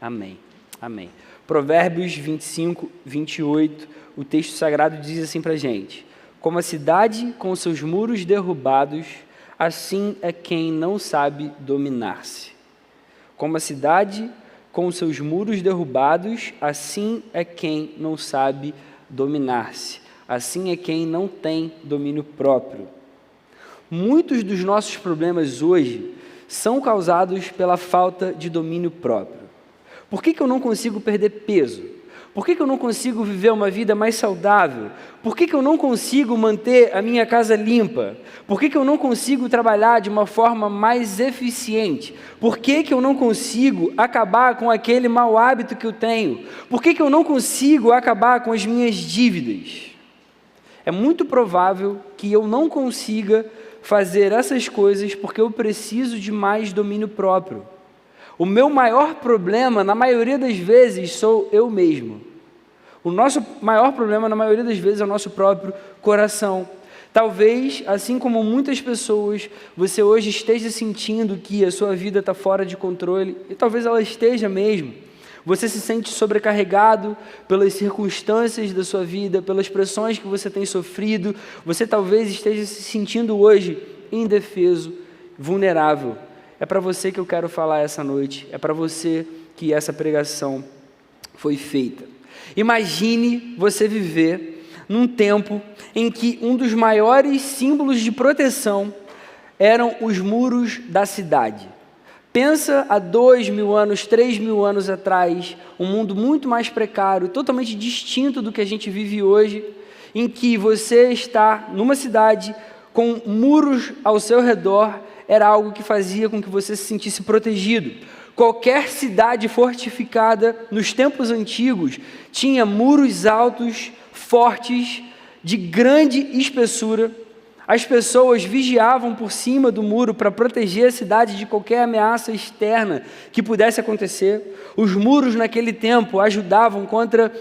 Amém. Amém. Provérbios 25, 28, o texto sagrado diz assim para a gente: como a cidade com seus muros derrubados, assim é quem não sabe dominar-se. Como a cidade com seus muros derrubados, assim é quem não sabe dominar-se. Assim é quem não tem domínio próprio. Muitos dos nossos problemas hoje são causados pela falta de domínio próprio. Por que eu não consigo perder peso? Por que eu não consigo viver uma vida mais saudável? Por que eu não consigo manter a minha casa limpa? Por que eu não consigo trabalhar de uma forma mais eficiente? Por que eu não consigo acabar com aquele mau hábito que eu tenho? Por que eu não consigo acabar com as minhas dívidas? É muito provável que eu não consiga fazer essas coisas porque eu preciso de mais domínio próprio. O meu maior problema, na maioria das vezes, sou eu mesmo. O nosso maior problema, na maioria das vezes, é o nosso próprio coração. Talvez, assim como muitas pessoas, você hoje esteja sentindo que a sua vida está fora de controle, e talvez ela esteja mesmo. Você se sente sobrecarregado pelas circunstâncias da sua vida, pelas pressões que você tem sofrido. Você talvez esteja se sentindo hoje indefeso, vulnerável. É para você que eu quero falar essa noite. É para você que essa pregação foi feita. Imagine você viver num tempo em que um dos maiores símbolos de proteção eram os muros da cidade. Pensa há 2.000 anos, 3.000 anos atrás, um mundo muito mais precário, totalmente distinto do que a gente vive hoje, em que você está numa cidade com muros ao seu redor, era algo que fazia com que você se sentisse protegido. Qualquer cidade fortificada nos tempos antigos tinha muros altos, fortes, de grande espessura. As pessoas vigiavam por cima do muro para proteger a cidade de qualquer ameaça externa que pudesse acontecer. Os muros naquele tempo ajudavam contra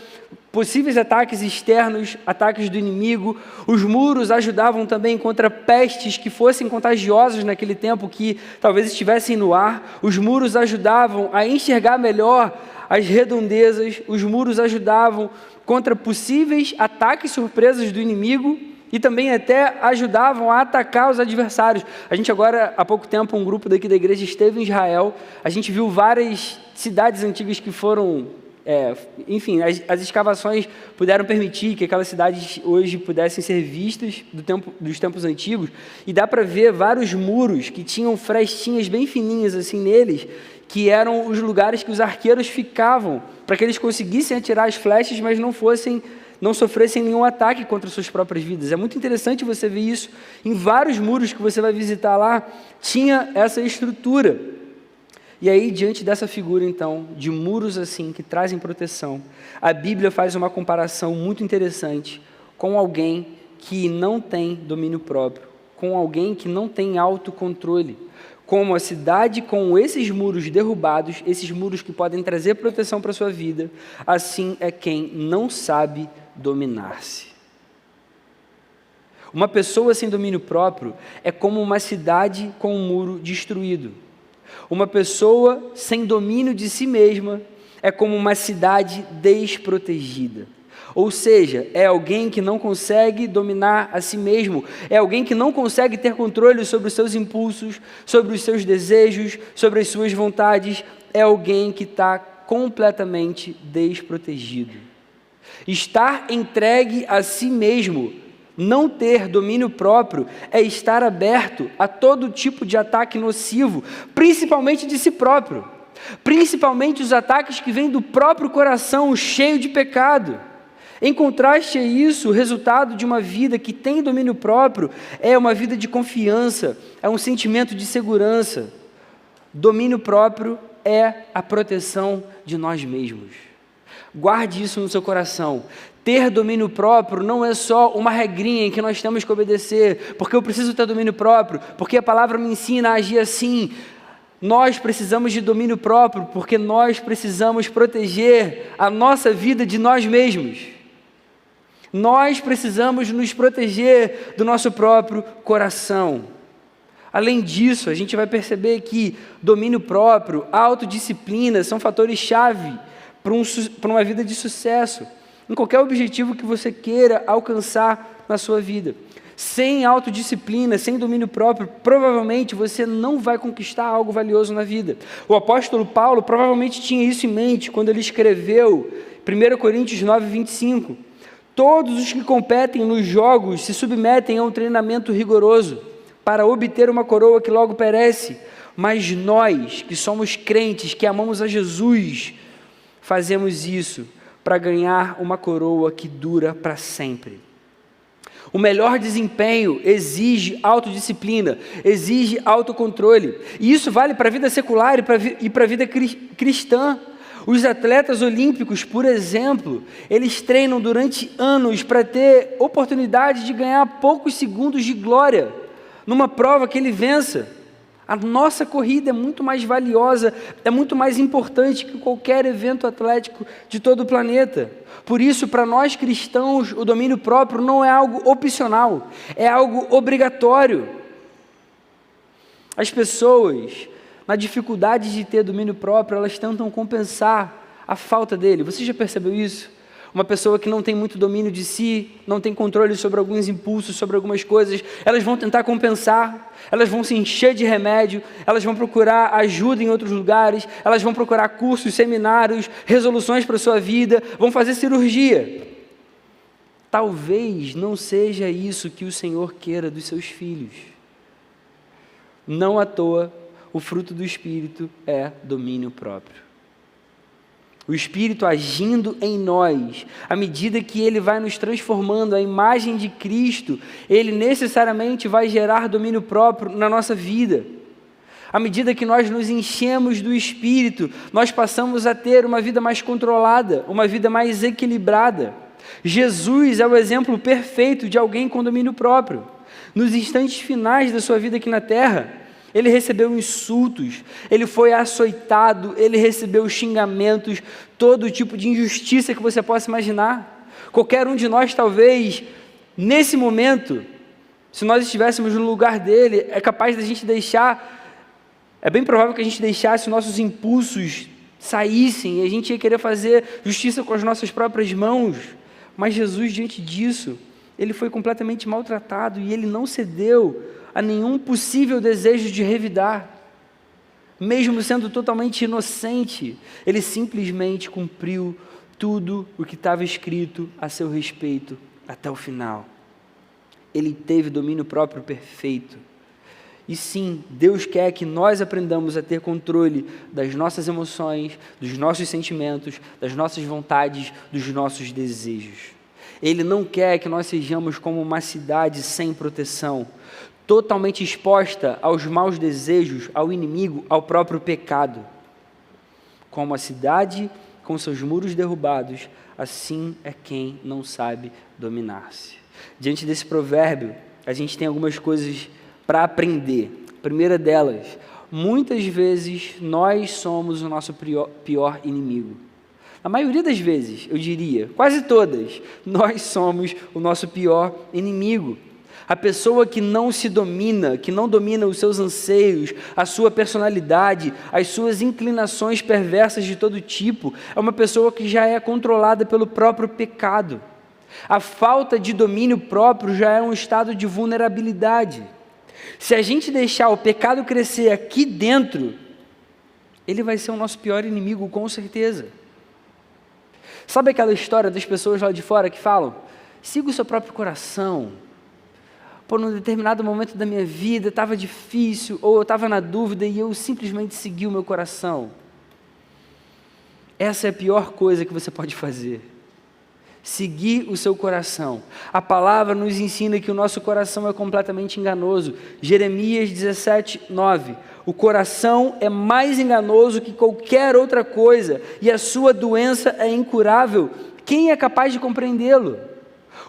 possíveis ataques externos, ataques do inimigo. Os muros ajudavam também contra pestes que fossem contagiosas naquele tempo, que talvez estivessem no ar. Os muros ajudavam a enxergar melhor as redondezas. Os muros ajudavam contra possíveis ataques surpresas do inimigo e também até ajudavam a atacar os adversários. A gente agora, há pouco tempo, um grupo daqui da igreja esteve em Israel. A gente viu várias cidades antigas que foram... enfim, as escavações puderam permitir que aquelas cidades hoje pudessem ser vistas dos tempos antigos, e dá para ver vários muros que tinham frestinhas bem fininhas assim neles, que eram os lugares que os arqueiros ficavam, para que eles conseguissem atirar as flechas, mas não sofressem nenhum ataque contra suas próprias vidas. É muito interessante você ver isso. Em vários muros que você vai visitar lá, tinha essa estrutura. E aí, diante dessa figura, então, de muros assim, que trazem proteção, a Bíblia faz uma comparação muito interessante com alguém que não tem domínio próprio, com alguém que não tem autocontrole. Como a cidade com esses muros derrubados, esses muros que podem trazer proteção para a sua vida, assim é quem não sabe dominar-se. Uma pessoa sem domínio próprio é como uma cidade com um muro destruído. Uma pessoa sem domínio de si mesma é como uma cidade desprotegida. Ou seja, é alguém que não consegue dominar a si mesmo, é alguém que não consegue ter controle sobre os seus impulsos, sobre os seus desejos, sobre as suas vontades, é alguém que está completamente desprotegido. Estar entregue a si mesmo, não ter domínio próprio, é estar aberto a todo tipo de ataque nocivo, principalmente de si próprio, principalmente os ataques que vêm do próprio coração cheio de pecado. Em contraste a isso, o resultado de uma vida que tem domínio próprio é uma vida de confiança, é um sentimento de segurança. Domínio próprio é a proteção de nós mesmos. Guarde isso no seu coração. Ter domínio próprio não é só uma regrinha em que nós temos que obedecer, porque eu preciso ter domínio próprio, porque a palavra me ensina a agir assim. Nós precisamos de domínio próprio, porque nós precisamos proteger a nossa vida de nós mesmos. Nós precisamos nos proteger do nosso próprio coração. Além disso, a gente vai perceber que domínio próprio, autodisciplina são fatores-chave para uma vida de sucesso, em qualquer objetivo que você queira alcançar na sua vida. Sem autodisciplina, sem domínio próprio, provavelmente você não vai conquistar algo valioso na vida. O apóstolo Paulo provavelmente tinha isso em mente quando ele escreveu 1 Coríntios 9, 25. Todos os que competem nos jogos se submetem a um treinamento rigoroso para obter uma coroa que logo perece, mas nós, que somos crentes, que amamos a Jesus, fazemos isso para ganhar uma coroa que dura para sempre. O melhor desempenho exige autodisciplina, exige autocontrole, e isso vale para a vida secular e para a vida cristã. Os atletas olímpicos, por exemplo, eles treinam durante anos para ter oportunidade de ganhar poucos segundos de glória numa prova que ele vença. A nossa corrida é muito mais valiosa, é muito mais importante que qualquer evento atlético de todo o planeta. Por isso, para nós cristãos, o domínio próprio não é algo opcional, é algo obrigatório. As pessoas, na dificuldade de ter domínio próprio, elas tentam compensar a falta dele. Você já percebeu isso? Uma pessoa que não tem muito domínio de si, não tem controle sobre alguns impulsos, sobre algumas coisas, elas vão tentar compensar, elas vão se encher de remédio, elas vão procurar ajuda em outros lugares, elas vão procurar cursos, seminários, resoluções para a sua vida, vão fazer cirurgia. Talvez não seja isso que o Senhor queira dos seus filhos. Não à toa, o fruto do Espírito é domínio próprio. O Espírito agindo em nós, à medida que Ele vai nos transformando à imagem de Cristo, Ele necessariamente vai gerar domínio próprio na nossa vida. À medida que nós nos enchemos do Espírito, nós passamos a ter uma vida mais controlada, uma vida mais equilibrada. Jesus é o exemplo perfeito de alguém com domínio próprio. Nos instantes finais da sua vida aqui na terra, ele recebeu insultos, ele foi açoitado, ele recebeu xingamentos, todo tipo de injustiça que você possa imaginar. Qualquer um de nós, talvez, nesse momento, se nós estivéssemos no lugar dele, é capaz da gente é bem provável que a gente deixasse os nossos impulsos saíssem, e a gente ia querer fazer justiça com as nossas próprias mãos. Mas Jesus, diante disso, ele foi completamente maltratado e ele não cedeu a nenhum possível desejo de revidar. Mesmo sendo totalmente inocente, ele simplesmente cumpriu tudo o que estava escrito a seu respeito até o final. Ele teve domínio próprio perfeito. E sim, Deus quer que nós aprendamos a ter controle das nossas emoções, dos nossos sentimentos, das nossas vontades, dos nossos desejos. Ele não quer que nós sejamos como uma cidade sem proteção, totalmente exposta aos maus desejos, ao inimigo, ao próprio pecado. Como a cidade com seus muros derrubados, assim é quem não sabe dominar-se. Diante desse provérbio, a gente tem algumas coisas para aprender. A primeira delas, muitas vezes nós somos o nosso pior inimigo. A maioria das vezes, eu diria, quase todas, nós somos o nosso pior inimigo. A pessoa que não se domina, que não domina os seus anseios, a sua personalidade, as suas inclinações perversas de todo tipo, é uma pessoa que já é controlada pelo próprio pecado. A falta de domínio próprio já é um estado de vulnerabilidade. Se a gente deixar o pecado crescer aqui dentro, ele vai ser o nosso pior inimigo, com certeza. Sabe aquela história das pessoas lá de fora que falam: siga o seu próprio coração. Num determinado momento da minha vida estava difícil, ou eu estava na dúvida e eu simplesmente segui o meu coração. Essa é a pior coisa que você pode fazer. Seguir o seu coração. A palavra nos ensina que o nosso coração é completamente enganoso. Jeremias 17, 9. O coração é mais enganoso que qualquer outra coisa e a sua doença é incurável. Quem é capaz de compreendê-lo?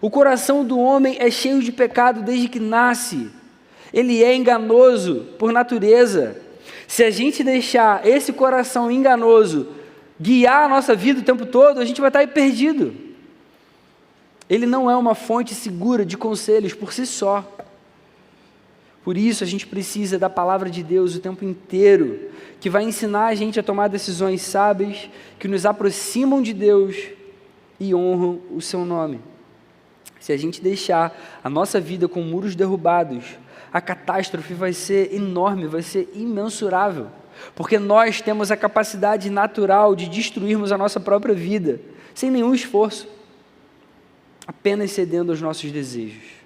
O coração do homem é cheio de pecado desde que nasce. Ele é enganoso por natureza. Se a gente deixar esse coração enganoso guiar a nossa vida o tempo todo, a gente vai estar aí perdido. Ele não é uma fonte segura de conselhos por si só. Por isso a gente precisa da palavra de Deus o tempo inteiro, que vai ensinar a gente a tomar decisões sábias, que nos aproximam de Deus e honram o seu nome. Se a gente deixar a nossa vida com muros derrubados, a catástrofe vai ser enorme, vai ser imensurável, porque nós temos a capacidade natural de destruirmos a nossa própria vida, sem nenhum esforço, apenas cedendo aos nossos desejos.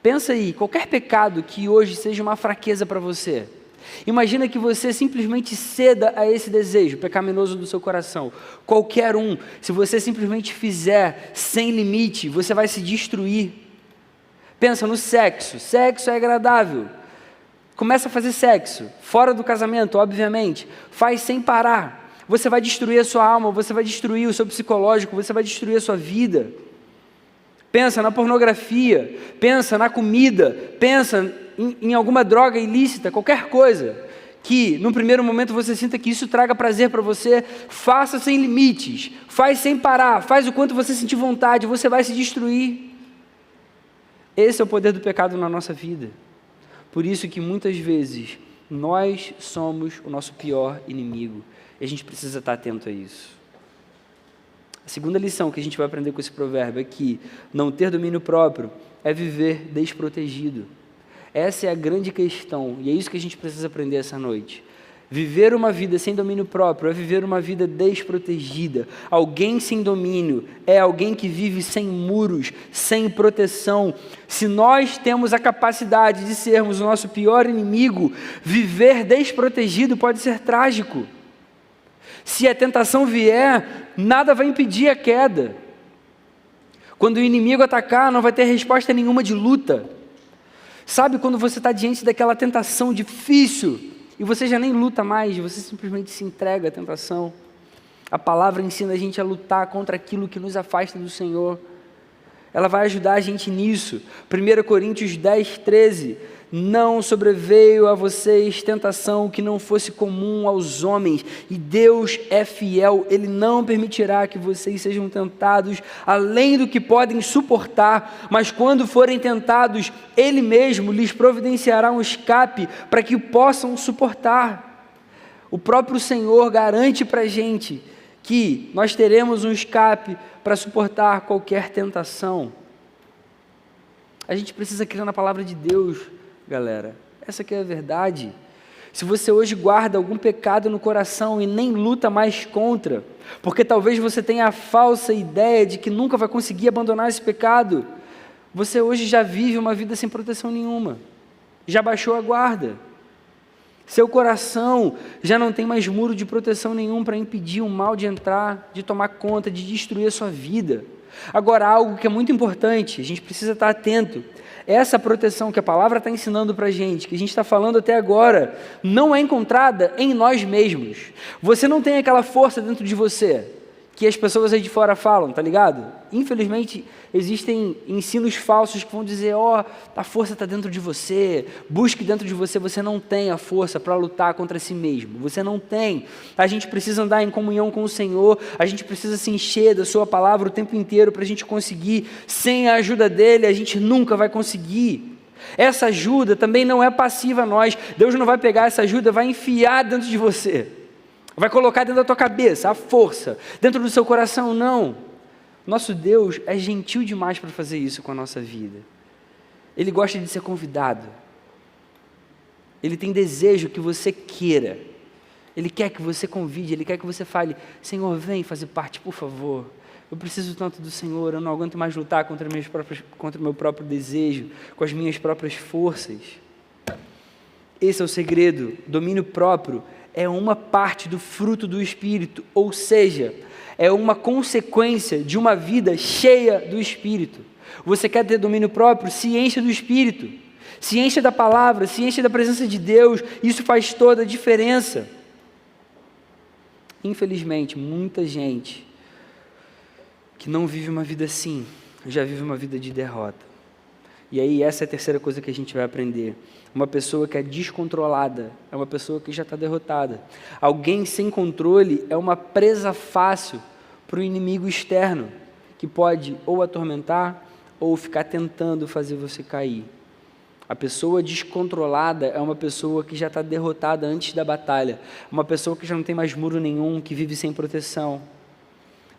Pensa aí, qualquer pecado que hoje seja uma fraqueza para você, imagina que você simplesmente ceda a esse desejo pecaminoso do seu coração. Qualquer um, se você simplesmente fizer sem limite, você vai se destruir. Pensa no sexo. Sexo é agradável. Começa a fazer sexo, fora do casamento, obviamente. Faz sem parar. Você vai destruir a sua alma, você vai destruir o seu psicológico, você vai destruir a sua vida. Pensa na pornografia, pensa na comida, pensa em alguma droga ilícita, qualquer coisa, que no primeiro momento você sinta que isso traga prazer para você, faça sem limites, faz sem parar, faz o quanto você sentir vontade, você vai se destruir. Esse é o poder do pecado na nossa vida. Por isso que muitas vezes nós somos o nosso pior inimigo, e a gente precisa estar atento a isso. A segunda lição que a gente vai aprender com esse provérbio é que não ter domínio próprio é viver desprotegido. Essa é a grande questão, e é isso que a gente precisa aprender essa noite. Viver uma vida sem domínio próprio é viver uma vida desprotegida. Alguém sem domínio é alguém que vive sem muros, sem proteção. Se nós temos a capacidade de sermos o nosso pior inimigo, viver desprotegido pode ser trágico. Se a tentação vier, nada vai impedir a queda. Quando o inimigo atacar, não vai ter resposta nenhuma de luta. Sabe quando você está diante daquela tentação difícil e você já nem luta mais, você simplesmente se entrega à tentação? A palavra ensina a gente a lutar contra aquilo que nos afasta do Senhor. Ela vai ajudar a gente nisso. 1 Coríntios 10, 13. Não sobreveio a vocês tentação que não fosse comum aos homens, e Deus é fiel, Ele não permitirá que vocês sejam tentados além do que podem suportar, mas quando forem tentados, Ele mesmo lhes providenciará um escape para que possam suportar. O próprio Senhor garante para a gente que nós teremos um escape para suportar qualquer tentação. A gente precisa crer na palavra de Deus, galera. Essa que é a verdade. Se você hoje guarda algum pecado no coração e nem luta mais contra, porque talvez você tenha a falsa ideia de que nunca vai conseguir abandonar esse pecado, você hoje já vive uma vida sem proteção nenhuma, já baixou a guarda. Seu coração já não tem mais muro de proteção nenhum para impedir o mal de entrar, de tomar conta, de destruir a sua vida. Agora, algo que é muito importante, a gente precisa estar atento. Essa proteção que a palavra está ensinando para a gente, que a gente está falando até agora, não é encontrada em nós mesmos. Você não tem aquela força dentro de você, que as pessoas aí de fora falam, tá ligado? Infelizmente, existem ensinos falsos que vão dizer, a força está dentro de você, busque dentro de você. Você não tem a força para lutar contra si mesmo, você não tem. A gente precisa andar em comunhão com o Senhor, a gente precisa se encher da sua palavra o tempo inteiro para a gente conseguir. Sem a ajuda dele, a gente nunca vai conseguir. Essa ajuda também não é passiva a nós. Deus não vai pegar essa ajuda, vai enfiar dentro de você. Vai colocar dentro da tua cabeça a força, dentro do seu coração, não. Nosso Deus é gentil demais para fazer isso com a nossa vida. Ele gosta de ser convidado. Ele tem desejo que você queira. Ele quer que você convide, Ele quer que você fale, Senhor, vem fazer parte, por favor. Eu preciso tanto do Senhor, eu não aguento mais lutar contra o meu próprio desejo, com as minhas próprias forças. Esse é o segredo. Domínio próprio é uma parte do fruto do Espírito, ou seja, é uma consequência de uma vida cheia do Espírito. Você quer ter domínio próprio? Se encha do Espírito, se encha da palavra, se encha da presença de Deus. Isso faz toda a diferença. Infelizmente, muita gente que não vive uma vida assim, já vive uma vida de derrota. E aí essa é a terceira coisa que a gente vai aprender. Uma pessoa que é descontrolada é uma pessoa que já está derrotada. Alguém sem controle é uma presa fácil para o inimigo externo, que pode ou atormentar ou ficar tentando fazer você cair. A pessoa descontrolada é uma pessoa que já está derrotada antes da batalha. Uma pessoa que já não tem mais muro nenhum, que vive sem proteção.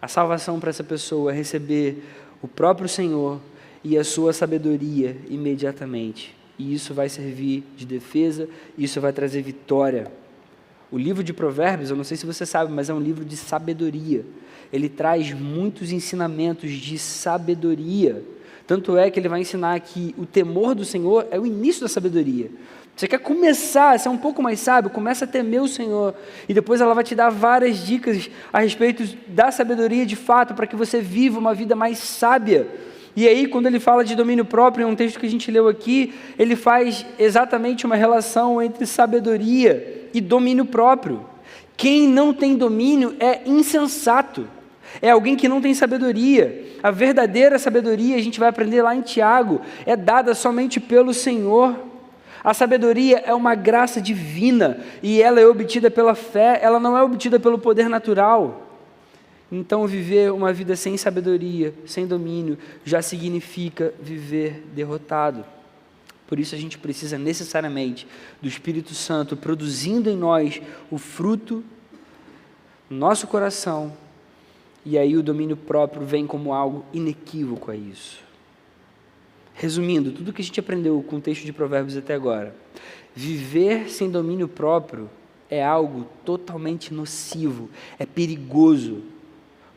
A salvação para essa pessoa é receber o próprio Senhor e a sua sabedoria imediatamente. E isso vai servir de defesa, isso vai trazer vitória. O livro de Provérbios, eu não sei se você sabe, mas é um livro de sabedoria. Ele traz muitos ensinamentos de sabedoria. Tanto é que ele vai ensinar que o temor do Senhor é o início da sabedoria. Você quer começar a ser um pouco mais sábio? Começa a temer o Senhor. E depois ela vai te dar várias dicas a respeito da sabedoria de fato, para que você viva uma vida mais sábia. E aí, quando ele fala de domínio próprio, em um texto que a gente leu aqui, ele faz exatamente uma relação entre sabedoria e domínio próprio. Quem não tem domínio é insensato. É alguém que não tem sabedoria. A verdadeira sabedoria, a gente vai aprender lá em Tiago, é dada somente pelo Senhor. A sabedoria é uma graça divina e ela é obtida pela fé, ela não é obtida pelo poder natural. Então, viver uma vida sem sabedoria, sem domínio, já significa viver derrotado. Por isso a gente precisa necessariamente do Espírito Santo produzindo em nós o fruto no nosso coração. E aí o domínio próprio vem como algo inequívoco a isso. Resumindo, tudo que a gente aprendeu com o texto de Provérbios até agora, viver sem domínio próprio é algo totalmente nocivo, é perigoso,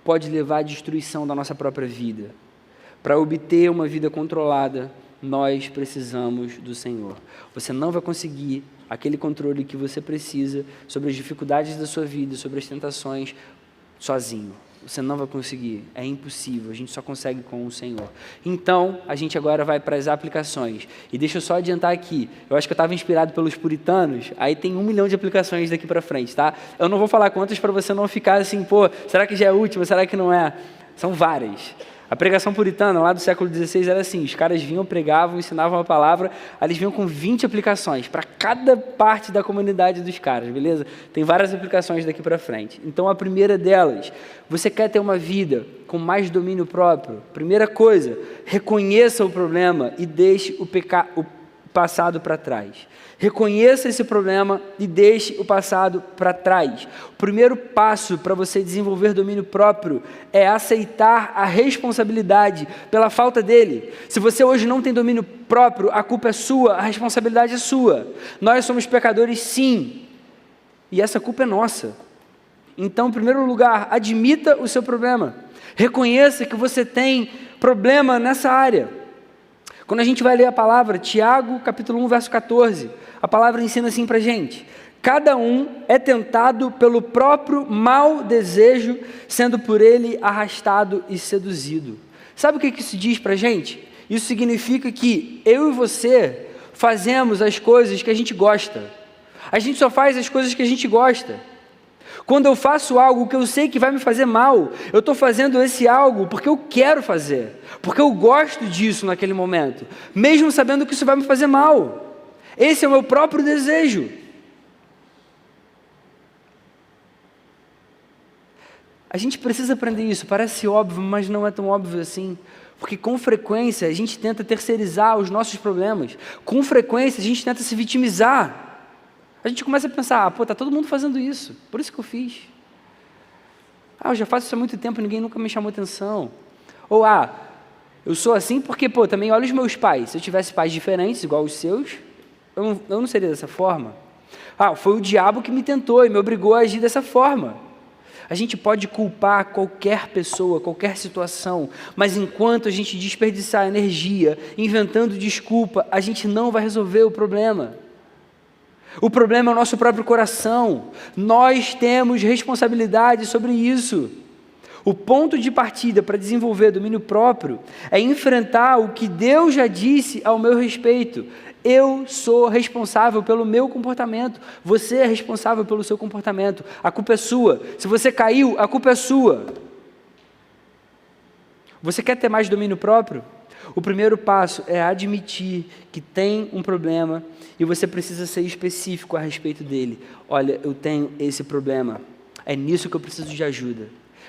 pode levar à destruição da nossa própria vida. Para obter uma vida controlada, nós precisamos do Senhor. Você não vai conseguir aquele controle que você precisa sobre as dificuldades da sua vida, sobre as tentações, sozinho. Você não vai conseguir, é impossível, a gente só consegue com o Senhor. Então, a gente agora vai para as aplicações. E deixa eu só adiantar aqui, eu acho que eu estava inspirado pelos puritanos, aí tem 1 milhão de aplicações daqui para frente, tá? Eu não vou falar quantas para você não ficar assim, pô, será que já é última, será que não é? São várias. A pregação puritana, lá do século XVI, era assim, os caras vinham, pregavam, ensinavam a palavra, aí eles vinham com 20 aplicações para cada parte da comunidade dos caras, beleza? Tem várias aplicações daqui para frente. Então, a primeira delas, você quer ter uma vida com mais domínio próprio? Primeira coisa, reconheça o problema e deixe o passado para trás. Reconheça esse problema e deixe o passado para trás. O primeiro passo para você desenvolver domínio próprio é aceitar a responsabilidade pela falta dele. Se você hoje não tem domínio próprio, a culpa é sua, a responsabilidade é sua. Nós somos pecadores, sim, e essa culpa é nossa. Então, em primeiro lugar, admita o seu problema. Reconheça que você tem problema nessa área. Quando a gente vai ler a palavra, Tiago, capítulo 1, verso 14, a palavra ensina assim para a gente: cada um é tentado pelo próprio mau desejo, sendo por ele arrastado e seduzido. Sabe o que isso diz para a gente? Isso significa que eu e você fazemos as coisas que a gente gosta. A gente só faz as coisas que a gente gosta. Quando eu faço algo que eu sei que vai me fazer mal, eu estou fazendo esse algo porque eu quero fazer, porque eu gosto disso naquele momento, mesmo sabendo que isso vai me fazer mal. Esse é o meu próprio desejo. A gente precisa aprender isso, parece óbvio, mas não é tão óbvio assim, porque com frequência a gente tenta terceirizar os nossos problemas, com frequência a gente tenta se vitimizar. A gente começa a pensar, pô, tá todo mundo fazendo isso, por isso que eu fiz. Eu já faço isso há muito tempo, ninguém nunca me chamou atenção. Ou, eu sou assim porque, também olha os meus pais. Se eu tivesse pais diferentes, igual os seus, eu não seria dessa forma. Foi o diabo que me tentou e me obrigou a agir dessa forma. A gente pode culpar qualquer pessoa, qualquer situação, mas enquanto a gente desperdiçar energia inventando desculpa, a gente não vai resolver o problema. O problema é o nosso próprio coração. Nós temos responsabilidade sobre isso. O ponto de partida para desenvolver domínio próprio é enfrentar o que Deus já disse ao meu respeito. Eu sou responsável pelo meu comportamento. Você é responsável pelo seu comportamento. A culpa é sua. Se você caiu, a culpa é sua. Você quer ter mais domínio próprio? O primeiro passo é admitir que tem um problema e você precisa ser específico a respeito dele. Olha, eu tenho esse problema. É nisso que eu preciso de ajuda.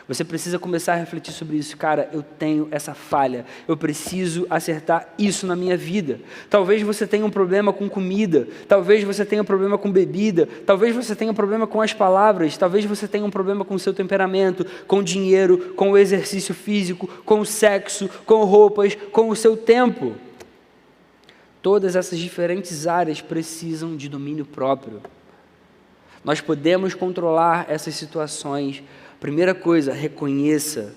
Você precisa começar a refletir sobre isso. Cara, eu tenho essa falha, eu preciso acertar isso na minha vida. Talvez você tenha um problema com comida, talvez você tenha um problema com bebida, talvez você tenha um problema com as palavras, talvez você tenha um problema com o seu temperamento, com dinheiro, com o exercício físico, com o sexo, com roupas, com o seu tempo. Todas essas diferentes áreas precisam de domínio próprio. Nós podemos controlar essas situações. Primeira coisa, reconheça,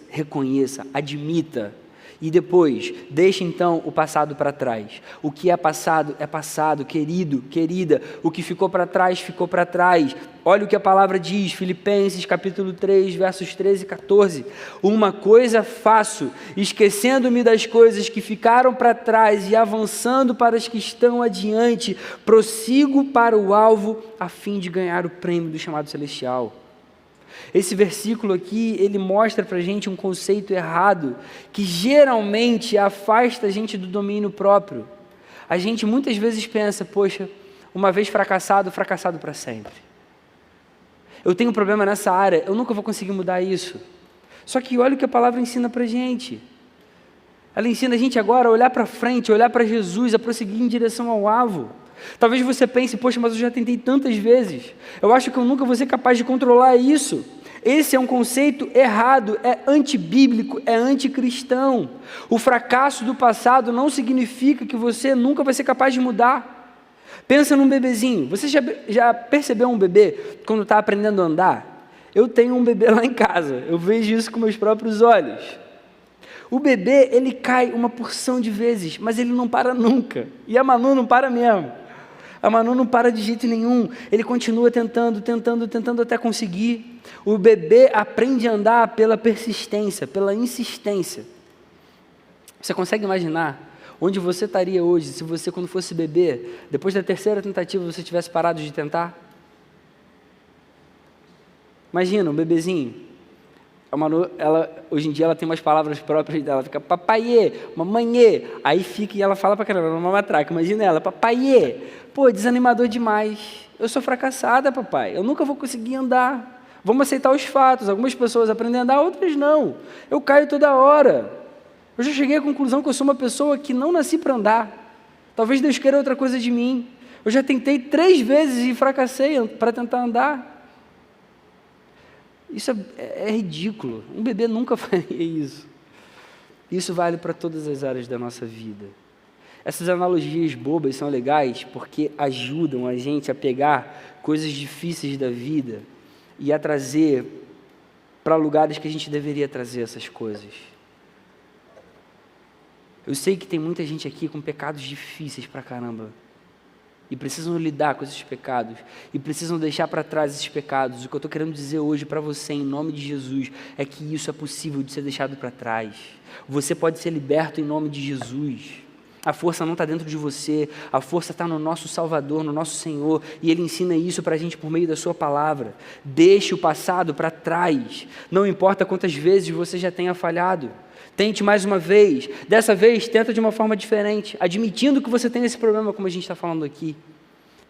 admita. E depois, deixe então o passado para trás. O que é passado, querido, querida. O que ficou para trás, ficou para trás. Olha o que a palavra diz, Filipenses capítulo 3, versos 13 e 14. Uma coisa faço, esquecendo-me das coisas que ficaram para trás e avançando para as que estão adiante, prossigo para o alvo a fim de ganhar o prêmio do chamado celestial. Esse versículo aqui, ele mostra para a gente um conceito errado, que geralmente afasta a gente do domínio próprio. A gente muitas vezes pensa, poxa, uma vez fracassado, fracassado para sempre. Eu tenho um problema nessa área, eu nunca vou conseguir mudar isso. Só que olha o que a palavra ensina para a gente. Ela ensina a gente agora a olhar para frente, a olhar para Jesus, a prosseguir em direção ao alvo. Talvez você pense, poxa, mas eu já tentei tantas vezes, eu acho que eu nunca vou ser capaz de controlar isso. Esse é um conceito errado, é antibíblico, é anticristão. O fracasso do passado não significa que você nunca vai ser capaz de mudar. Pensa num bebezinho, você já percebeu um bebê quando está aprendendo a andar? Eu tenho um bebê lá em casa, eu vejo isso com meus próprios olhos. O bebê, ele cai uma porção de vezes, mas ele não para nunca, e a Manu não para mesmo. A Manu não para de jeito nenhum, ele continua tentando até conseguir. O bebê aprende a andar pela persistência, pela insistência. Você consegue imaginar onde você estaria hoje se você, quando fosse bebê, depois da terceira tentativa, você tivesse parado de tentar? Imagina, um bebezinho. A Manu, hoje em dia, ela tem umas palavras próprias dela, fica papaiê, mamãe, aí fica e ela fala pra caramba, mamatraca, imagina ela, papaiê, pô, desanimador demais, eu sou fracassada, papai, eu nunca vou conseguir andar, vamos aceitar os fatos, algumas pessoas aprendem a andar, outras não, eu caio toda hora, eu já cheguei à conclusão que eu sou uma pessoa que não nasci para andar, talvez Deus queira outra coisa de mim, eu já tentei 3 vezes e fracassei para tentar andar. Isso é ridículo, um bebê nunca faria isso. Isso vale para todas as áreas da nossa vida. Essas analogias bobas são legais porque ajudam a gente a pegar coisas difíceis da vida e a trazer para lugares que a gente deveria trazer essas coisas. Eu sei que tem muita gente aqui com pecados difíceis pra caramba, e precisam lidar com esses pecados, e precisam deixar para trás esses pecados. O que eu estou querendo dizer hoje para você, em nome de Jesus, é que isso é possível de ser deixado para trás. Você pode ser liberto em nome de Jesus. A força não está dentro de você, a força está no nosso Salvador, no nosso Senhor, e Ele ensina isso para a gente por meio da sua palavra. Deixe o passado para trás, não importa quantas vezes você já tenha falhado. Tente mais uma vez, dessa vez tenta de uma forma diferente, admitindo que você tem esse problema, como a gente está falando aqui.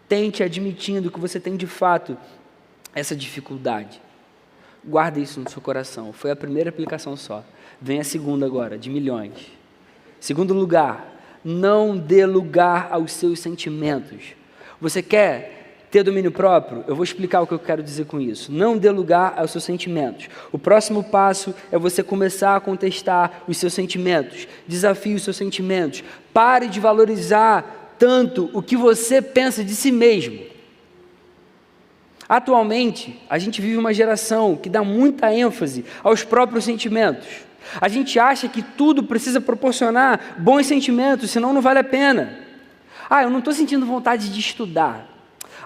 Tente admitindo que você tem de fato essa dificuldade. Guarda isso no seu coração, foi a primeira aplicação só. Vem a segunda agora, de milhões. Segundo lugar, não dê lugar aos seus sentimentos. Você quer ter domínio próprio? Eu vou explicar o que eu quero dizer com isso. Não dê lugar aos seus sentimentos. O próximo passo é você começar a contestar os seus sentimentos. Desafie os seus sentimentos. Pare de valorizar tanto o que você pensa de si mesmo. Atualmente, a gente vive uma geração que dá muita ênfase aos próprios sentimentos. A gente acha que tudo precisa proporcionar bons sentimentos, senão não vale a pena. Eu não estou sentindo vontade de estudar.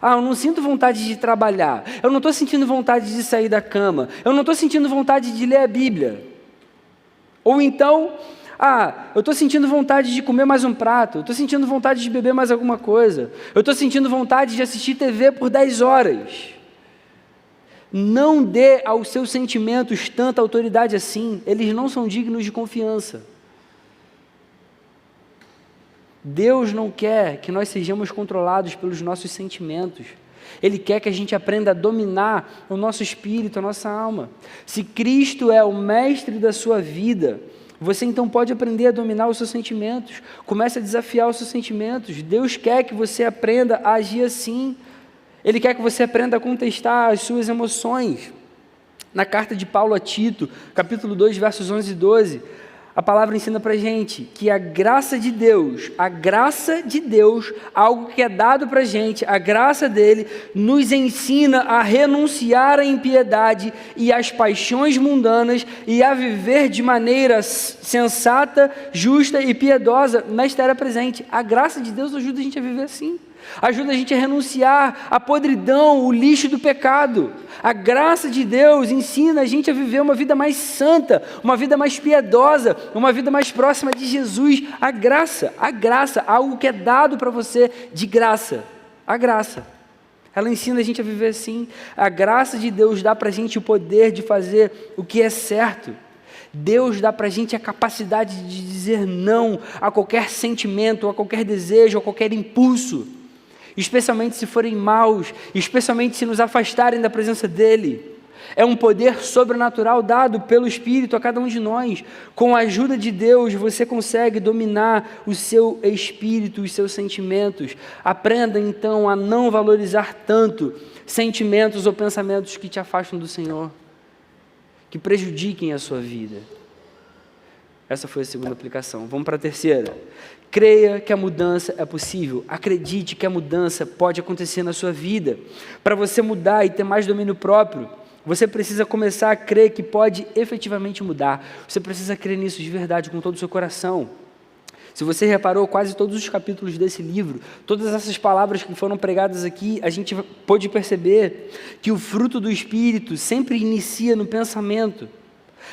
Eu não sinto vontade de trabalhar. Eu não estou sentindo vontade de sair da cama. Eu não estou sentindo vontade de ler a Bíblia. Ou então, eu estou sentindo vontade de comer mais um prato. Eu estou sentindo vontade de beber mais alguma coisa. Eu estou sentindo vontade de assistir TV por 10 horas. Não dê aos seus sentimentos tanta autoridade assim. Eles não são dignos de confiança. Deus não quer que nós sejamos controlados pelos nossos sentimentos. Ele quer que a gente aprenda a dominar o nosso espírito, a nossa alma. Se Cristo é o mestre da sua vida, você então pode aprender a dominar os seus sentimentos. Comece a desafiar os seus sentimentos. Deus quer que você aprenda a agir assim. Ele quer que você aprenda a contestar as suas emoções. Na carta de Paulo a Tito, capítulo 2, versos 11 e 12, a palavra ensina para a gente que a graça de Deus, algo que é dado para a gente, a graça dele, nos ensina a renunciar à impiedade e às paixões mundanas e a viver de maneira sensata, justa e piedosa nesta era presente. A graça de Deus ajuda a gente a viver assim. Ajuda a gente a renunciar à podridão, o lixo do pecado. A graça de Deus ensina a gente a viver uma vida mais santa, uma vida mais piedosa, uma vida mais próxima de Jesus. A graça, algo que é dado para você de graça. A graça, ela ensina a gente a viver assim. A graça de Deus dá para a gente o poder de fazer o que é certo. Deus dá para a gente a capacidade de dizer não a qualquer sentimento, a qualquer desejo, a qualquer impulso. Especialmente se forem maus, especialmente se nos afastarem da presença dEle. É um poder sobrenatural dado pelo Espírito a cada um de nós. Com a ajuda de Deus, você consegue dominar o seu espírito, os seus sentimentos. Aprenda, então, a não valorizar tanto sentimentos ou pensamentos que te afastam do Senhor, que prejudiquem a sua vida. Essa foi a segunda aplicação. Vamos para a terceira. Creia que a mudança é possível. Acredite que a mudança pode acontecer na sua vida. Para você mudar e ter mais domínio próprio, você precisa começar a crer que pode efetivamente mudar. Você precisa crer nisso de verdade, com todo o seu coração. Se você reparou, quase todos os capítulos desse livro, todas essas palavras que foram pregadas aqui, a gente pôde perceber que o fruto do Espírito sempre inicia no pensamento.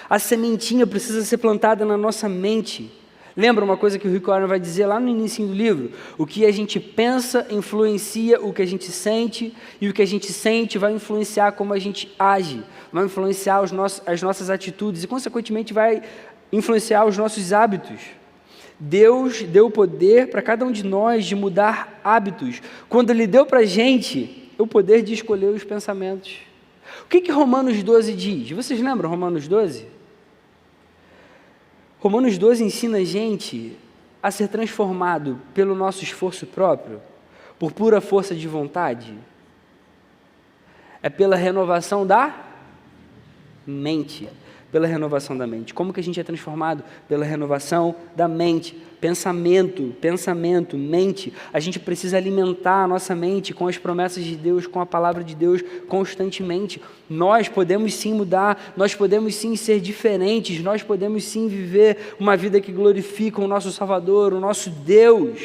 A sementinha precisa ser plantada na nossa mente. Lembra uma coisa que o Rick Warren vai dizer lá no início do livro? O que a gente pensa influencia o que a gente sente, e o que a gente sente vai influenciar como a gente age, vai influenciar as nossas atitudes e, consequentemente, vai influenciar os nossos hábitos. Deus deu o poder para cada um de nós de mudar hábitos, quando Ele deu para a gente o poder de escolher os pensamentos. O que Romanos 12 diz? Vocês lembram Romanos 12? Romanos 12 ensina a gente a ser transformado pelo nosso esforço próprio, por pura força de vontade. É pela renovação da mente. Pela renovação da mente. Como que a gente é transformado? Pela renovação da mente. Pensamento, mente. A gente precisa alimentar a nossa mente com as promessas de Deus, com a palavra de Deus constantemente. Nós podemos sim mudar, nós podemos sim ser diferentes, nós podemos sim viver uma vida que glorifica o nosso Salvador, o nosso Deus.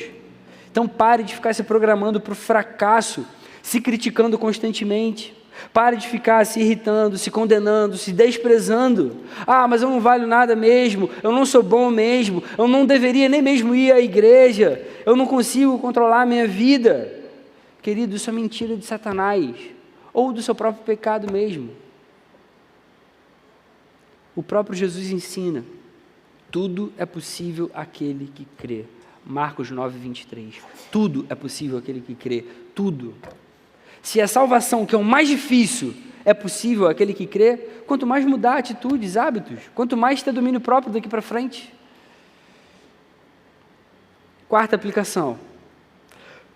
Então pare de ficar se programando para o fracasso, se criticando constantemente. Pare de ficar se irritando, se condenando, se desprezando. Ah, mas eu não valho nada mesmo, eu não sou bom mesmo, eu não deveria nem mesmo ir à igreja, eu não consigo controlar a minha vida. Querido, isso é mentira de Satanás, ou do seu próprio pecado mesmo. O próprio Jesus ensina, tudo é possível àquele que crê. Marcos 9, 23. Tudo é possível àquele que crê, tudo. Se a salvação, que é o mais difícil, é possível àquele que crê, quanto mais mudar atitudes, hábitos, quanto mais ter domínio próprio daqui para frente. Quarta aplicação.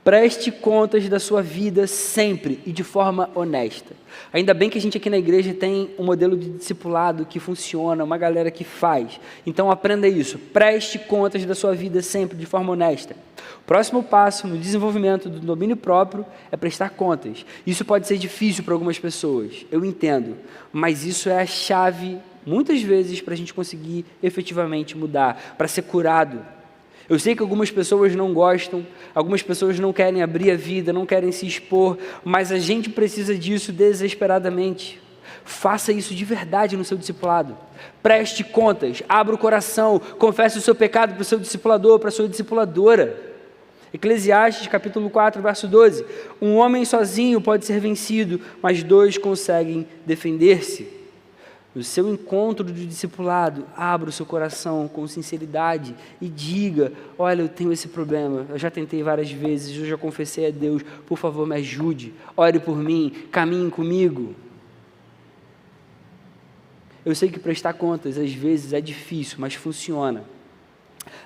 Preste contas da sua vida sempre e de forma honesta. Ainda bem que a gente aqui na igreja tem um modelo de discipulado que funciona, uma galera que faz. Então aprenda isso. Preste contas da sua vida sempre de forma honesta. O próximo passo no desenvolvimento do domínio próprio é prestar contas. Isso pode ser difícil para algumas pessoas, eu entendo, mas isso é a chave, muitas vezes, para a gente conseguir efetivamente mudar, para ser curado. Eu sei que algumas pessoas não gostam, algumas pessoas não querem abrir a vida, não querem se expor, mas a gente precisa disso desesperadamente. Faça isso de verdade no seu discipulado. Preste contas, abra o coração, confesse o seu pecado para o seu discipulador, para a sua discipuladora. Eclesiastes, capítulo 4, verso 12. Um homem sozinho pode ser vencido, mas dois conseguem defender-se. No seu encontro de discipulado, abra o seu coração com sinceridade e diga: olha, eu tenho esse problema, eu já tentei várias vezes, eu já confessei a Deus, por favor me ajude, ore por mim, caminhe comigo. Eu sei que prestar contas às vezes é difícil, mas funciona.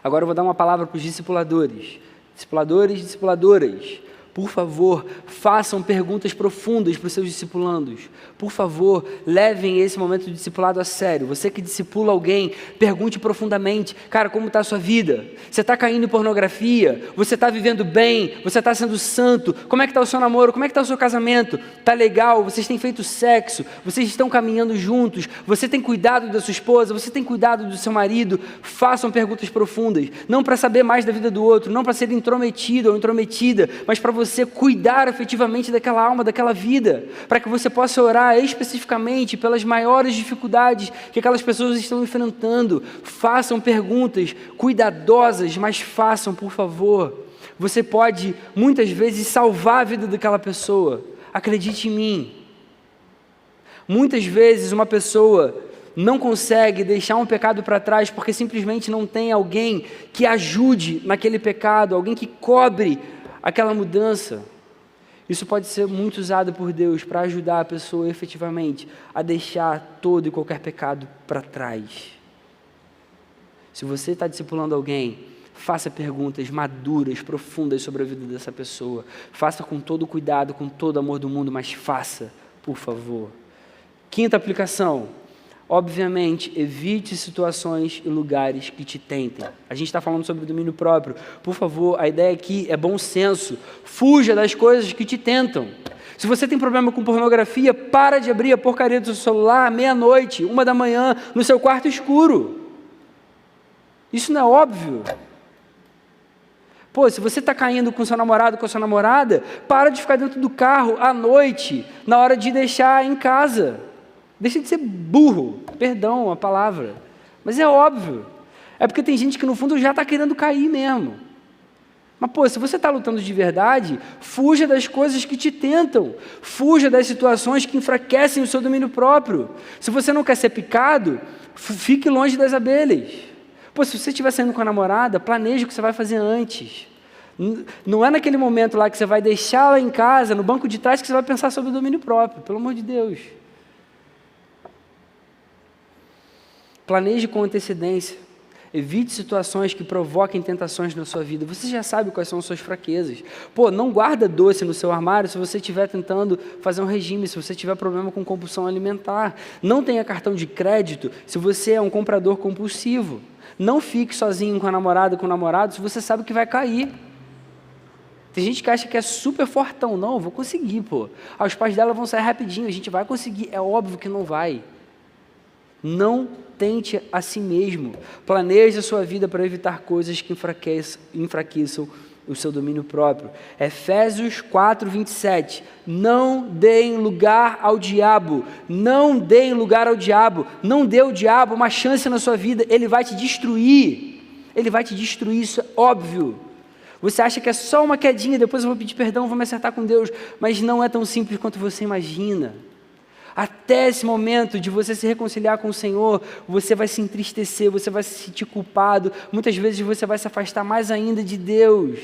Agora eu vou dar uma palavra para os discipuladores, discipuladoras. Por favor, façam perguntas profundas para os seus discipulandos. Por favor, levem esse momento de discipulado a sério. Você que discipula alguém, pergunte profundamente: cara, como está a sua vida? Você está caindo em pornografia? Você está vivendo bem? Você está sendo santo? Como é que está o seu namoro? Como é que está o seu casamento? Está legal? Vocês têm feito sexo? Vocês estão caminhando juntos? Você tem cuidado da sua esposa? Você tem cuidado do seu marido? Façam perguntas profundas. Não para saber mais da vida do outro, não para ser intrometido ou intrometida, mas para você cuidar efetivamente daquela alma, daquela vida, para que você possa orar especificamente pelas maiores dificuldades que aquelas pessoas estão enfrentando. Façam perguntas cuidadosas, mas façam, por favor. Você pode, muitas vezes, salvar a vida daquela pessoa. Acredite em mim. Muitas vezes, uma pessoa não consegue deixar um pecado para trás porque simplesmente não tem alguém que ajude naquele pecado, alguém que cobre aquela mudança. Isso pode ser muito usado por Deus para ajudar a pessoa efetivamente a deixar todo e qualquer pecado para trás. Se você está discipulando alguém, faça perguntas maduras, profundas sobre a vida dessa pessoa. Faça com todo o cuidado, com todo o amor do mundo, mas faça, por favor. Quinta aplicação. Obviamente, evite situações e lugares que te tentem. A gente está falando sobre o domínio próprio. Por favor, a ideia aqui é bom senso. Fuja das coisas que te tentam. Se você tem problema com pornografia, para de abrir a porcaria do seu celular meia-noite, 1h, no seu quarto escuro. Isso não é óbvio? Pô, se você está caindo com seu namorado, com a sua namorada, para de ficar dentro do carro à noite, na hora de deixar em casa. Deixa de ser burro, perdão a palavra, mas é óbvio. É porque tem gente que no fundo já está querendo cair mesmo. Mas pô, se você está lutando de verdade, fuja das coisas que te tentam. Fuja das situações que enfraquecem o seu domínio próprio. Se você não quer ser picado, fique longe das abelhas. Pô, se você estiver saindo com a namorada, planeje o que você vai fazer antes. Não é naquele momento lá que você vai deixá-la em casa, no banco de trás, que você vai pensar sobre o domínio próprio. Pelo amor de Deus. Planeje com antecedência. Evite situações que provoquem tentações na sua vida. Você já sabe quais são as suas fraquezas. Pô, não guarda doce no seu armário se você estiver tentando fazer um regime, se você tiver problema com compulsão alimentar. Não tenha cartão de crédito se você é um comprador compulsivo. Não fique sozinho com a namorada, com o namorado, se você sabe que vai cair. Tem gente que acha que é super fortão. Não, eu vou conseguir, pô. Os pais dela vão sair rapidinho, a gente vai conseguir. É óbvio que não vai. Não tente a si mesmo. Planeje a sua vida para evitar coisas que enfraqueçam o seu domínio próprio. Efésios 4:27. Não deem lugar ao diabo. Não deem lugar ao diabo. Não dê ao diabo uma chance na sua vida. Ele vai te destruir. Ele vai te destruir, isso é óbvio. Você acha que é só uma quedinha, depois eu vou pedir perdão, vou me acertar com Deus. Mas não é tão simples quanto você imagina. Até esse momento de você se reconciliar com o Senhor, você vai se entristecer, você vai se sentir culpado, muitas vezes você vai se afastar mais ainda de Deus.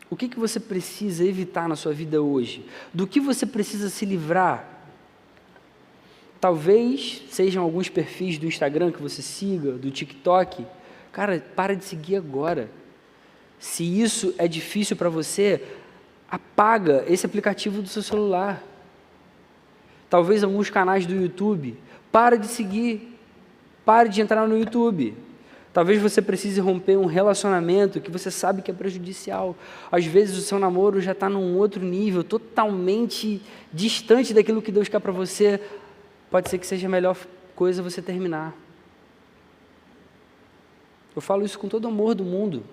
O que você precisa evitar na sua vida hoje? Do que você precisa se livrar? Talvez sejam alguns perfis do Instagram que você siga, do TikTok. Cara, para de seguir agora. Se isso é difícil para você, apaga esse aplicativo do seu celular. Talvez alguns canais do YouTube. Para de seguir. Pare de entrar no YouTube. Talvez você precise romper um relacionamento que você sabe que é prejudicial. Às vezes o seu namoro já está num outro nível, totalmente distante daquilo que Deus quer para você. Pode ser que seja a melhor coisa você terminar. Eu falo isso com todo o amor do mundo.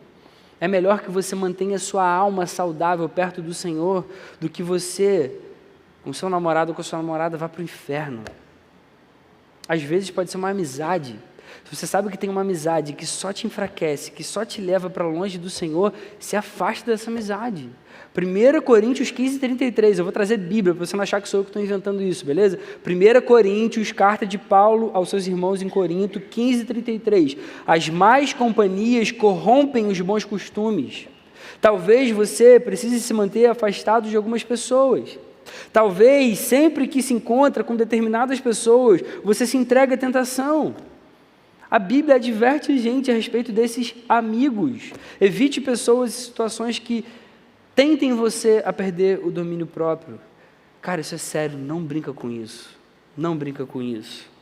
É melhor que você mantenha sua alma saudável perto do Senhor do que você, com seu namorado ou com a sua namorada, vá para o inferno. Às vezes pode ser uma amizade. Se você sabe que tem uma amizade que só te enfraquece, que só te leva para longe do Senhor, se afaste dessa amizade. 1 Coríntios 15:33, eu vou trazer Bíblia, para você não achar que sou eu que estou inventando isso, beleza? 1 Coríntios, carta de Paulo aos seus irmãos em Corinto, 15:33. As más companhias corrompem os bons costumes. Talvez você precise se manter afastado de algumas pessoas. Talvez, sempre que se encontra com determinadas pessoas, você se entrega à tentação. A Bíblia adverte a gente a respeito desses amigos. Evite pessoas e situações que tentem você a perder o domínio próprio. Cara, isso é sério, não brinca com isso. Não brinca com isso.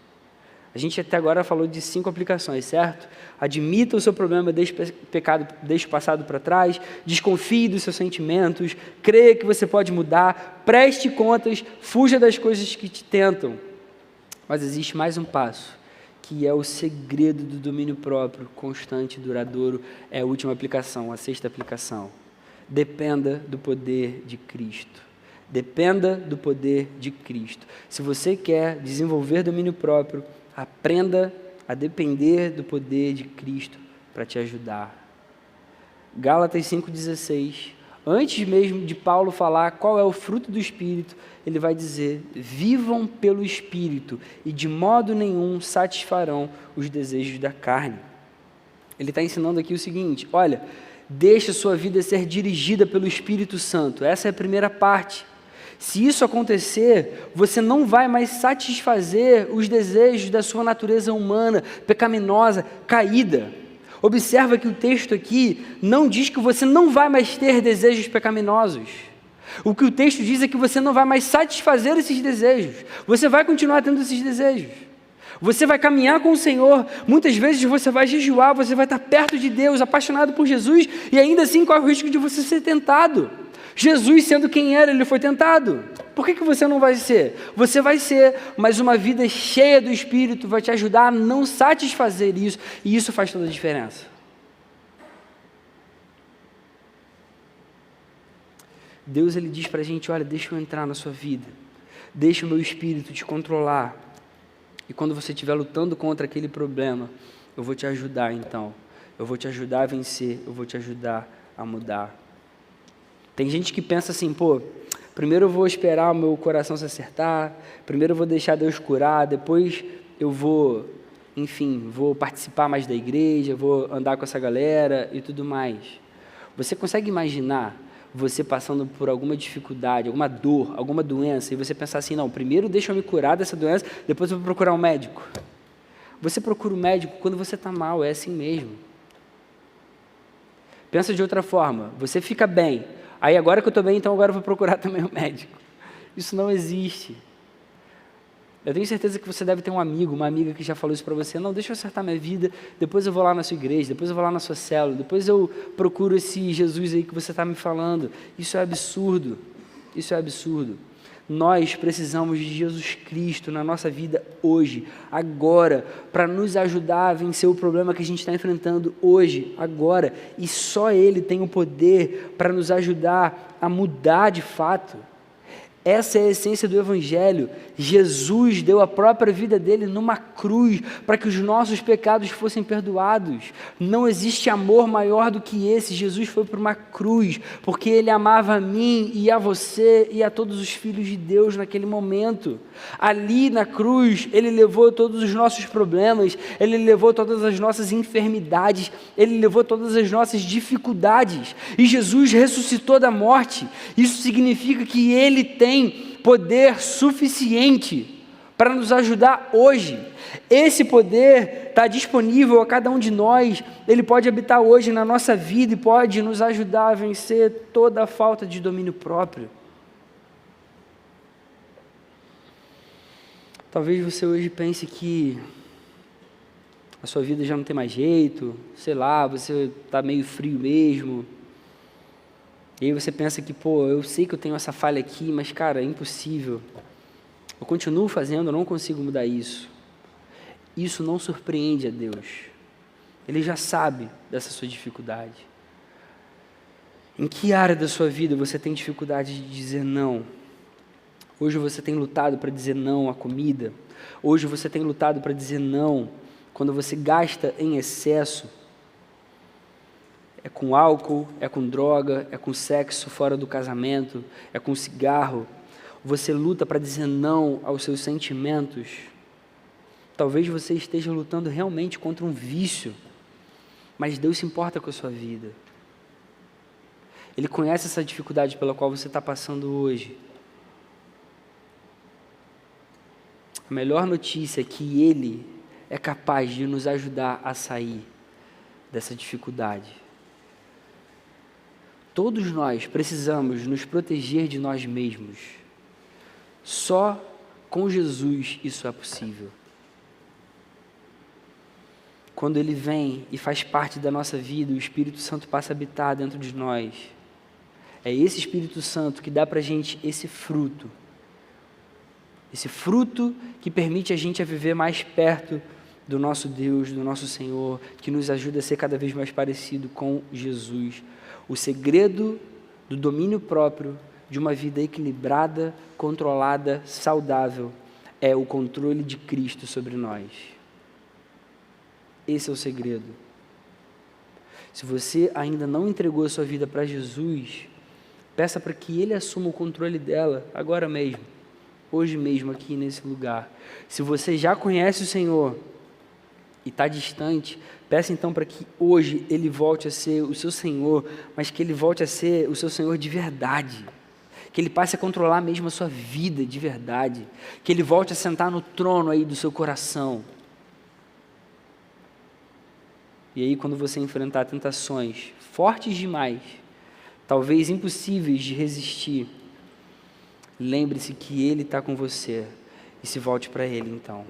A gente até agora falou de 5 aplicações, certo? Admita o seu problema, deixe o passado para trás, desconfie dos seus sentimentos, creia que você pode mudar, preste contas, fuja das coisas que te tentam. Mas existe mais um passo, que é o segredo do domínio próprio, constante, duradouro, é a última aplicação, a 6ª aplicação. Dependa do poder de Cristo. Dependa do poder de Cristo. Se você quer desenvolver domínio próprio, aprenda a depender do poder de Cristo para te ajudar. Gálatas 5,16. Antes mesmo de Paulo falar qual é o fruto do Espírito, ele vai dizer: vivam pelo Espírito e de modo nenhum satisfarão os desejos da carne. Ele está ensinando aqui o seguinte: olha, deixe a sua vida ser dirigida pelo Espírito Santo. Essa é a primeira parte. Se isso acontecer, você não vai mais satisfazer os desejos da sua natureza humana, pecaminosa, caída. Observa que o texto aqui não diz que você não vai mais ter desejos pecaminosos. O que o texto diz é que você não vai mais satisfazer esses desejos. Você vai continuar tendo esses desejos. Você vai caminhar com o Senhor, muitas vezes você vai jejuar, você vai estar perto de Deus, apaixonado por Jesus, e ainda assim corre o risco de você ser tentado. Jesus, sendo quem era, ele foi tentado. Por que você não vai ser? Você vai ser, mas uma vida cheia do Espírito vai te ajudar a não satisfazer isso, e isso faz toda a diferença. Deus, ele diz para a gente: olha, deixa eu entrar na sua vida, deixa o meu Espírito te controlar, e quando você estiver lutando contra aquele problema, eu vou te ajudar então, eu vou te ajudar a vencer, eu vou te ajudar a mudar. Tem gente que pensa assim: pô, primeiro eu vou esperar o meu coração se acertar, primeiro eu vou deixar Deus curar, depois eu vou, enfim, vou participar mais da igreja, vou andar com essa galera e tudo mais. Você consegue imaginar você passando por alguma dificuldade, alguma dor, alguma doença, e você pensar assim: não, primeiro deixa eu me curar dessa doença, depois eu vou procurar um médico? Você procura um médico quando você está mal, é assim mesmo. Pensa de outra forma: você fica bem, aí agora que eu estou bem, então agora eu vou procurar também um médico. Isso não existe. Eu tenho certeza que você deve ter um amigo, uma amiga que já falou isso para você: não, deixa eu acertar minha vida, depois eu vou lá na sua igreja, depois eu vou lá na sua célula, depois eu procuro esse Jesus aí que você está me falando. Isso é absurdo, isso é absurdo. Nós precisamos de Jesus Cristo na nossa vida hoje, agora, para nos ajudar a vencer o problema que a gente está enfrentando hoje, agora, e só Ele tem o poder para nos ajudar a mudar de fato. Essa é a essência do Evangelho. Jesus deu a própria vida dele numa cruz para que os nossos pecados fossem perdoados. Não existe amor maior do que esse. Jesus foi para uma cruz porque ele amava a mim e a você e a todos os filhos de Deus naquele momento. Ali na cruz, ele levou todos os nossos problemas, ele levou todas as nossas enfermidades, ele levou todas as nossas dificuldades. E Jesus ressuscitou da morte. Isso significa que ele tem poder suficiente para nos ajudar hoje. Esse poder está disponível a cada um de nós. Ele pode habitar hoje na nossa vida e pode nos ajudar a vencer toda a falta de domínio próprio. Talvez você hoje pense que a sua vida já não tem mais jeito, sei lá, você está meio frio mesmo. E aí você pensa que, pô, eu sei que eu tenho essa falha aqui, mas, cara, é impossível. Eu continuo fazendo, eu não consigo mudar isso. Isso não surpreende a Deus. Ele já sabe dessa sua dificuldade. Em que área da sua vida você tem dificuldade de dizer não? Hoje você tem lutado para dizer não à comida. Hoje você tem lutado para dizer não quando você gasta em excesso, é com álcool, é com droga, é com sexo fora do casamento, é com cigarro, você luta para dizer não aos seus sentimentos, talvez você esteja lutando realmente contra um vício, mas Deus se importa com a sua vida. Ele conhece essa dificuldade pela qual você está passando hoje. A melhor notícia é que Ele é capaz de nos ajudar a sair dessa dificuldade. Todos nós precisamos nos proteger de nós mesmos. Só com Jesus isso é possível. Quando Ele vem e faz parte da nossa vida, o Espírito Santo passa a habitar dentro de nós. É esse Espírito Santo que dá para a gente esse fruto que permite a gente a viver mais perto do nosso Deus, do nosso Senhor, que nos ajuda a ser cada vez mais parecido com Jesus. O segredo do domínio próprio de uma vida equilibrada, controlada, saudável, é o controle de Cristo sobre nós. Esse é o segredo. Se você ainda não entregou a sua vida para Jesus, peça para que Ele assuma o controle dela agora mesmo, hoje mesmo aqui nesse lugar. Se você já conhece o Senhor e está distante, peça então para que hoje Ele volte a ser o seu Senhor, mas que Ele volte a ser o seu Senhor de verdade. Que Ele passe a controlar mesmo a sua vida de verdade. Que Ele volte a sentar no trono aí do seu coração. E aí, quando você enfrentar tentações fortes demais, talvez impossíveis de resistir, lembre-se que Ele está com você e se volte para Ele então.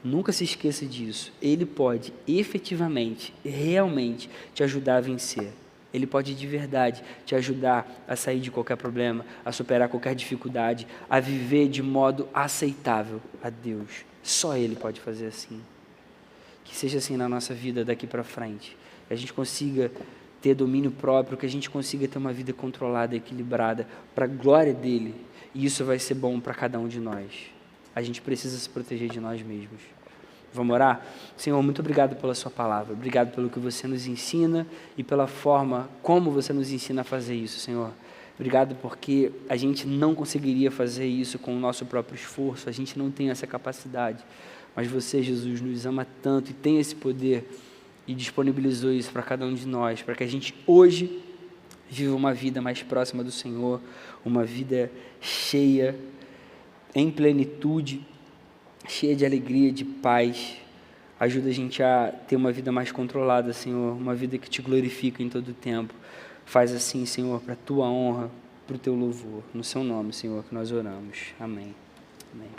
Nunca se esqueça disso. Ele pode efetivamente, realmente te ajudar a vencer. Ele pode de verdade te ajudar a sair de qualquer problema, a superar qualquer dificuldade, a viver de modo aceitável a Deus. Só Ele pode fazer assim. Que seja assim na nossa vida daqui para frente. Que a gente consiga ter domínio próprio, que a gente consiga ter uma vida controlada, equilibrada, para a glória dEle. E isso vai ser bom para cada um de nós. A gente precisa se proteger de nós mesmos. Vamos orar? Senhor, muito obrigado pela sua palavra. Obrigado pelo que você nos ensina e pela forma como você nos ensina a fazer isso, Senhor. Obrigado porque a gente não conseguiria fazer isso com o nosso próprio esforço. A gente não tem essa capacidade. Mas você, Jesus, nos ama tanto e tem esse poder e disponibilizou isso para cada um de nós, para que a gente hoje viva uma vida mais próxima do Senhor, uma vida cheia, em plenitude, cheia de alegria, de paz. Ajuda a gente a ter uma vida mais controlada, Senhor, uma vida que te glorifica em todo o tempo. Faz assim, Senhor, para a tua honra, para o teu louvor. No seu nome, Senhor, que nós oramos. Amém. Amém.